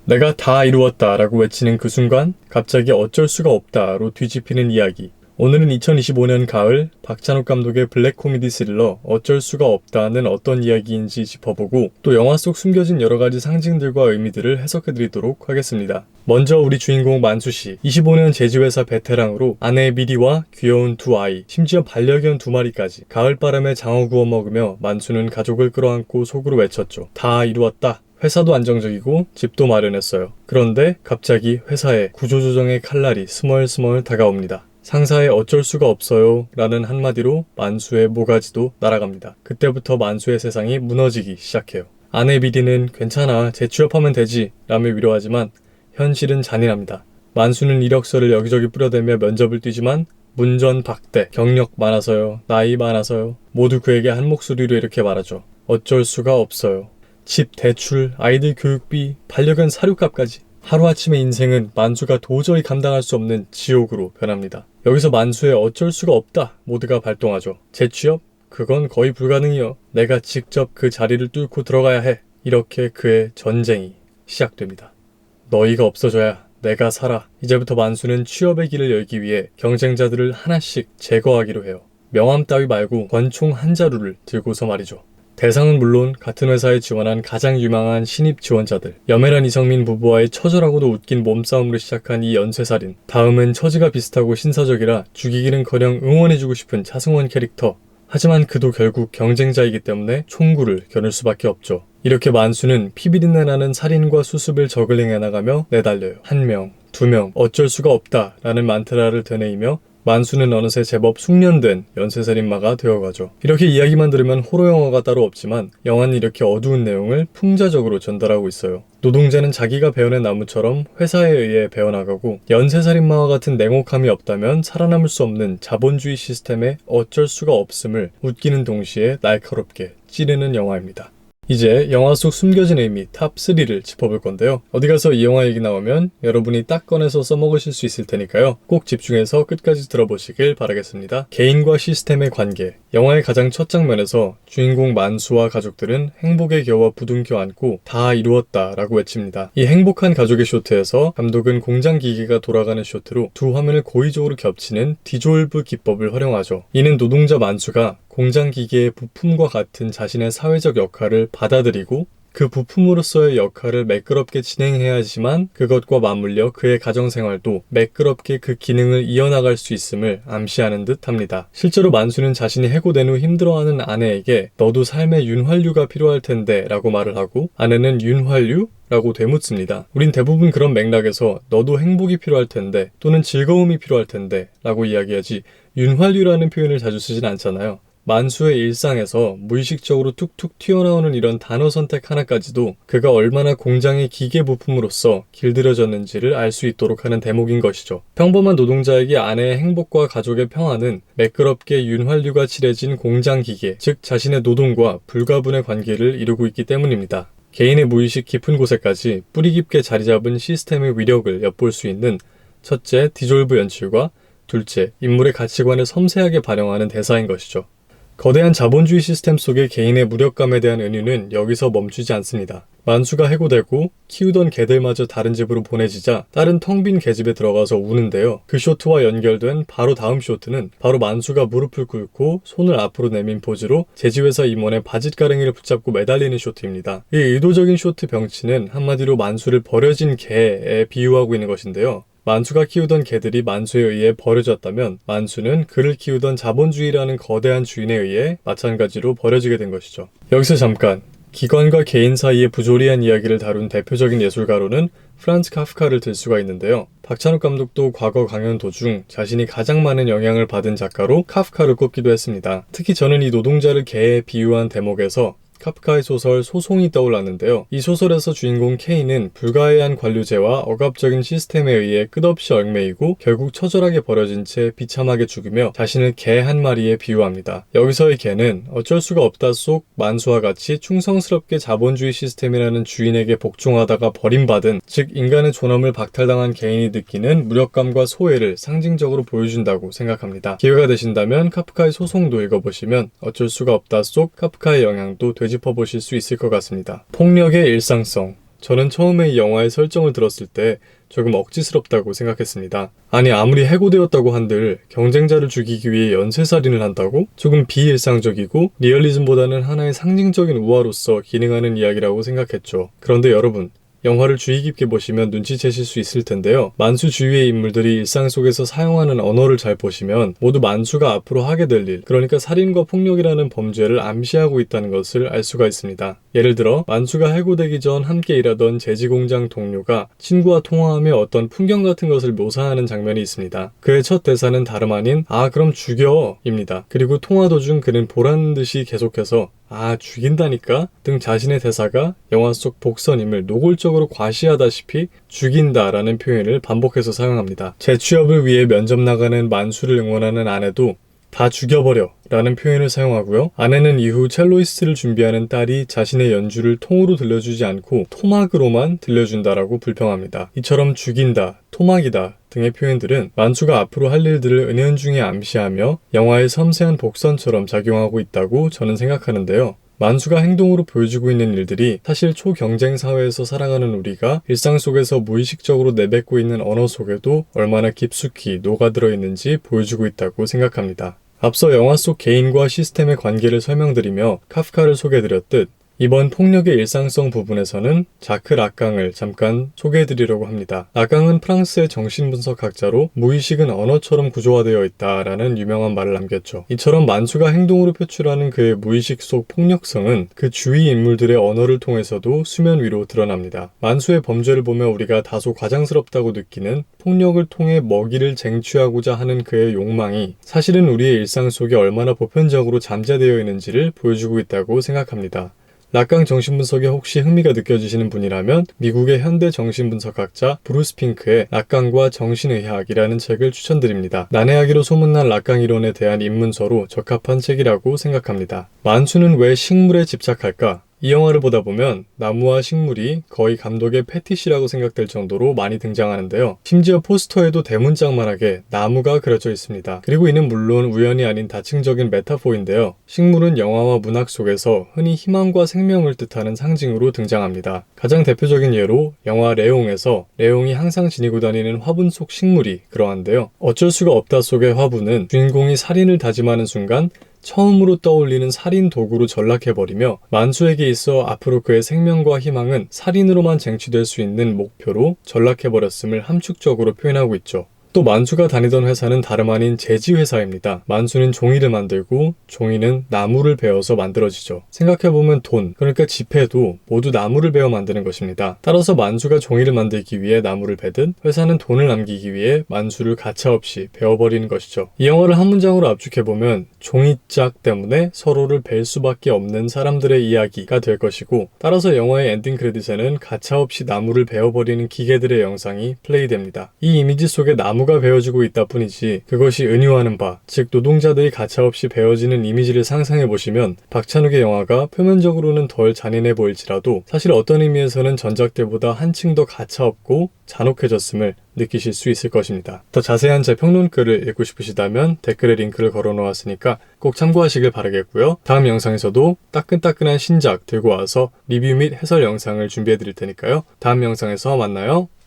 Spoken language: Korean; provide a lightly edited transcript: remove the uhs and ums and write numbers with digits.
내가 다 이루었다 라고 외치는 그 순간 갑자기 어쩔 수가 없다로 뒤집히는 이야기. 오늘은 2025년 가을 박찬욱 감독의 블랙 코미디 스릴러 어쩔 수가 없다는 어떤 이야기인지 짚어보고 또 영화 속 숨겨진 여러가지 상징들과 의미들을 해석해드리도록 하겠습니다. 먼저 우리 주인공 만수씨, 25년 제지회사 베테랑으로 아내 미리와 귀여운 두 아이, 심지어 반려견 2마리까지 가을바람에 장어 구워 먹으며 만수는 가족을 끌어안고 속으로 외쳤죠. 다 이루었다. 회사도 안정적이고 집도 마련했어요. 그런데 갑자기 회사에 구조조정의 칼날이 스멀스멀 다가옵니다. 상사의 어쩔 수가 없어요 라는 한마디로 만수의 모가지도 날아갑니다. 그때부터 만수의 세상이 무너지기 시작해요. 아내 미리는 괜찮아 재취업하면 되지 라며 위로하지만 현실은 잔인합니다. 만수는 이력서를 여기저기 뿌려대며 면접을 뛰지만 문전박대, 경력 많아서요, 나이 많아서요, 모두 그에게 한 목소리로 이렇게 말하죠. 어쩔 수가 없어요. 집 대출, 아이들 교육비, 반려견 사료값까지. 하루아침에 인생은 만수가 도저히 감당할 수 없는 지옥으로 변합니다. 여기서 만수의 어쩔 수가 없다 모두가 발동하죠. 재취업? 그건 거의 불가능이요. 내가 직접 그 자리를 뚫고 들어가야 해. 이렇게 그의 전쟁이 시작됩니다. 너희가 없어져야 내가 살아. 이제부터 만수는 취업의 길을 열기 위해 경쟁자들을 하나씩 제거하기로 해요. 명함 따위 말고 권총 한 자루를 들고서 말이죠. 대상은 물론 같은 회사에 지원한 가장 유망한 신입 지원자들, 염혜란 이성민 부부와의 처절하고도 웃긴 몸싸움으로 시작한 이 연쇄살인, 다음은 처지가 비슷하고 신사적이라 죽이기는커녕 응원해주고 싶은 차승원 캐릭터. 하지만 그도 결국 경쟁자이기 때문에 총구를 겨눌 수밖에 없죠. 이렇게 만수는 피비린내 나는 살인과 수습을 저글링해 나가며 내달려요. 1명, 2명, 어쩔 수가 없다 라는 만트라를 되뇌이며 만수는 어느새 제법 숙련된 연쇄살인마가 되어가죠. 이렇게 이야기만 들으면 호러 영화가 따로 없지만 영화는 이렇게 어두운 내용을 풍자적으로 전달하고 있어요. 노동자는 자기가 베어낸 나무처럼 회사에 의해 베어나가고 연쇄살인마와 같은 냉혹함이 없다면 살아남을 수 없는 자본주의 시스템에 어쩔 수가 없음을 웃기는 동시에 날카롭게 찌르는 영화입니다. 이제 영화 속 숨겨진 의미 탑3를 짚어볼 건데요. 어디 가서 이 영화 얘기 나오면 여러분이 딱 꺼내서 써먹으실 수 있을 테니까요. 꼭 집중해서 끝까지 들어보시길 바라겠습니다. 개인과 시스템의 관계. 영화의 가장 첫 장면에서 주인공 만수와 가족들은 행복에 겨워 부둥켜 안고 다 이루었다 라고 외칩니다. 이 행복한 가족의 쇼트에서 감독은 공장 기계가 돌아가는 쇼트로 두 화면을 고의적으로 겹치는 디졸브 기법을 활용하죠. 이는 노동자 만수가 공장 기계의 부품과 같은 자신의 사회적 역할을 받아들이고 그 부품으로서의 역할을 매끄럽게 진행해야지만 그것과 맞물려 그의 가정생활도 매끄럽게 그 기능을 이어나갈 수 있음을 암시하는 듯 합니다. 실제로 만수는 자신이 해고된 후 힘들어하는 아내에게 너도 삶에 윤활유가 필요할 텐데 라고 말을 하고 아내는 윤활유? 라고 되묻습니다. 우린 대부분 그런 맥락에서 너도 행복이 필요할 텐데 또는 즐거움이 필요할 텐데 라고 이야기하지 윤활유라는 표현을 자주 쓰진 않잖아요. 만수의 일상에서 무의식적으로 툭툭 튀어나오는 이런 단어 선택 하나까지도 그가 얼마나 공장의 기계 부품으로서 길들여졌는지를 알 수 있도록 하는 대목인 것이죠. 평범한 노동자에게 아내의 행복과 가족의 평화는 매끄럽게 윤활유가 칠해진 공장 기계, 즉 자신의 노동과 불가분의 관계를 이루고 있기 때문입니다. 개인의 무의식 깊은 곳에까지 뿌리 깊게 자리 잡은 시스템의 위력을 엿볼 수 있는 첫째, 디졸브 연출과 둘째, 인물의 가치관을 섬세하게 반영하는 대사인 것이죠. 거대한 자본주의 시스템 속의 개인의 무력감에 대한 은유는 여기서 멈추지 않습니다. 만수가 해고되고 키우던 개들마저 다른 집으로 보내지자 딸은 텅 빈 개집에 들어가서 우는데요. 그 쇼트와 연결된 바로 다음 쇼트는 바로 만수가 무릎을 꿇고 손을 앞으로 내민 포즈로 제지회사 임원의 바짓가랭이를 붙잡고 매달리는 쇼트입니다. 이 의도적인 쇼트 병치는 한마디로 만수를 버려진 개에 비유하고 있는 것인데요. 만수가 키우던 개들이 만수에 의해 버려졌다면 만수는 그를 키우던 자본주의라는 거대한 주인에 의해 마찬가지로 버려지게 된 것이죠. 여기서 잠깐, 기관과 개인 사이의 부조리한 이야기를 다룬 대표적인 예술가로는 프란츠 카프카를 들 수가 있는데요. 박찬욱 감독도 과거 강연 도중 자신이 가장 많은 영향을 받은 작가로 카프카를 꼽기도 했습니다. 특히 저는 이 노동자를 개에 비유한 대목에서 카프카의 소설 소송이 떠올랐는데요. 이 소설에서 주인공 K는 불가해한 관료제와 억압적인 시스템에 의해 끝없이 얽매이고 결국 처절하게 버려진 채 비참하게 죽으며 자신을 개 한 마리에 비유합니다. 여기서의 개는 어쩔 수가 없다 속 만수와 같이 충성스럽게 자본주의 시스템이라는 주인에게 복종하다가 버림받은, 즉 인간의 존엄을 박탈당한 개인이 느끼는 무력감과 소외를 상징적으로 보여준다고 생각합니다. 기회가 되신다면 카프카의 소송도 읽어보시면 어쩔 수가 없다 속 카프카의 영향도 되짚어보실 수 있을 것 같습니다. 폭력의 일상성. 저는 처음에 이 영화의 설정을 들었을 때 조금 억지스럽다고 생각했습니다. 아니 아무리 해고되었다고 한들 경쟁자를 죽이기 위해 연쇄살인을 한다고? 조금 비일상적이고 리얼리즘보다는 하나의 상징적인 우화로서 기능하는 이야기라고 생각했죠. 그런데 여러분, 영화를 주의 깊게 보시면 눈치채실 수 있을 텐데요. 만수 주위의 인물들이 일상 속에서 사용하는 언어를 잘 보시면 모두 만수가 앞으로 하게 될 일, 그러니까 살인과 폭력이라는 범죄를 암시하고 있다는 것을 알 수가 있습니다. 예를 들어 만수가 해고되기 전 함께 일하던 제지공장 동료가 친구와 통화하며 어떤 풍경 같은 것을 묘사하는 장면이 있습니다. 그의 첫 대사는 다름 아닌 "아 그럼 죽여" 입니다. 그리고 통화 도중 그는 보라는 듯이 계속해서 "아 죽인다니까?" 등 자신의 대사가 영화 속 복선임을 노골적으로 과시하다시피 죽인다 라는 표현을 반복해서 사용합니다. 재취업을 위해 면접 나가는 만수를 응원하는 아내도 "다 죽여버려" 라는 표현을 사용하고요. 아내는 이후 첼로이스트를 준비하는 딸이 자신의 연주를 통으로 들려주지 않고 토막으로만 들려준다라고 불평합니다. 이처럼 죽인다, 토막이다 등의 표현들은 만수가 앞으로 할 일들을 은연중에 암시하며 영화의 섬세한 복선처럼 작용하고 있다고 저는 생각하는데요. 만수가 행동으로 보여주고 있는 일들이 사실 초경쟁 사회에서 살아가는 우리가 일상 속에서 무의식적으로 내뱉고 있는 언어 속에도 얼마나 깊숙이 녹아들어 있는지 보여주고 있다고 생각합니다. 앞서 영화 속 개인과 시스템의 관계를 설명드리며 카프카를 소개해드렸듯 이번 폭력의 일상성 부분에서는 자크 락강을 잠깐 소개해드리려고 합니다. 락강은 프랑스의 정신분석학자로 무의식은 언어처럼 구조화되어 있다라는 유명한 말을 남겼죠. 이처럼 만수가 행동으로 표출하는 그의 무의식 속 폭력성은 그 주위 인물들의 언어를 통해서도 수면 위로 드러납니다. 만수의 범죄를 보며 우리가 다소 과장스럽다고 느끼는 폭력을 통해 먹이를 쟁취하고자 하는 그의 욕망이 사실은 우리의 일상 속에 얼마나 보편적으로 잠재되어 있는지를 보여주고 있다고 생각합니다. 락강 정신분석에 혹시 흥미가 느껴지시는 분이라면 미국의 현대 정신분석학자 브루스 핑크의 락강과 정신의학이라는 책을 추천드립니다. 난해하기로 소문난 락강 이론에 대한 입문서로 적합한 책이라고 생각합니다. 만수는 왜 식물에 집착할까? 이 영화를 보다 보면 나무와 식물이 거의 감독의 패티시라고 생각될 정도로 많이 등장하는데요. 심지어 포스터에도 대문짝만하게 나무가 그려져 있습니다. 그리고 이는 물론 우연이 아닌 다층적인 메타포인데요. 식물은 영화와 문학 속에서 흔히 희망과 생명을 뜻하는 상징으로 등장합니다. 가장 대표적인 예로 영화 레옹에서 레옹이 항상 지니고 다니는 화분 속 식물이 그러한데요. 어쩔 수가 없다 속의 화분은 주인공이 살인을 다짐하는 순간 처음으로 떠올리는 살인 도구로 전락해버리며 만수에게 있어 앞으로 그의 생명과 희망은 살인으로만 쟁취될 수 있는 목표로 전락해버렸음을 함축적으로 표현하고 있죠. 또 만수가 다니던 회사는 다름 아닌 제지회사입니다. 만수는 종이를 만들고 종이는 나무를 베어서 만들어지죠. 생각해보면 돈, 그러니까 지폐도 모두 나무를 베어 만드는 것입니다. 따라서 만수가 종이를 만들기 위해 나무를 베듯 회사는 돈을 남기기 위해 만수를 가차없이 베어버리는 것이죠. 이 영화를 한 문장으로 압축해보면 종이짝 때문에 서로를 벨 수밖에 없는 사람들의 이야기가 될 것이고, 따라서 영화의 엔딩 크레딧에는 가차없이 나무를 베어버리는 기계들의 영상이 플레이됩니다. 이 이미지 속에 나무가 베어지고 있다 뿐이지 그것이 은유하는 바, 즉 노동자들이 가차없이 베어지는 이미지를 상상해보시면 박찬욱의 영화가 표면적으로는 덜 잔인해 보일지라도 사실 어떤 의미에서는 전작 때보다 한층 더 가차없고 잔혹해졌음을 느끼실 수 있을 것입니다. 더 자세한 제 평론글을 읽고 싶으시다면 댓글에 링크를 걸어 놓았으니까 꼭 참고하시길 바라겠고요. 다음 영상에서도 따끈따끈한 신작 들고 와서 리뷰 및 해설 영상을 준비해 드릴 테니까요. 다음 영상에서 만나요.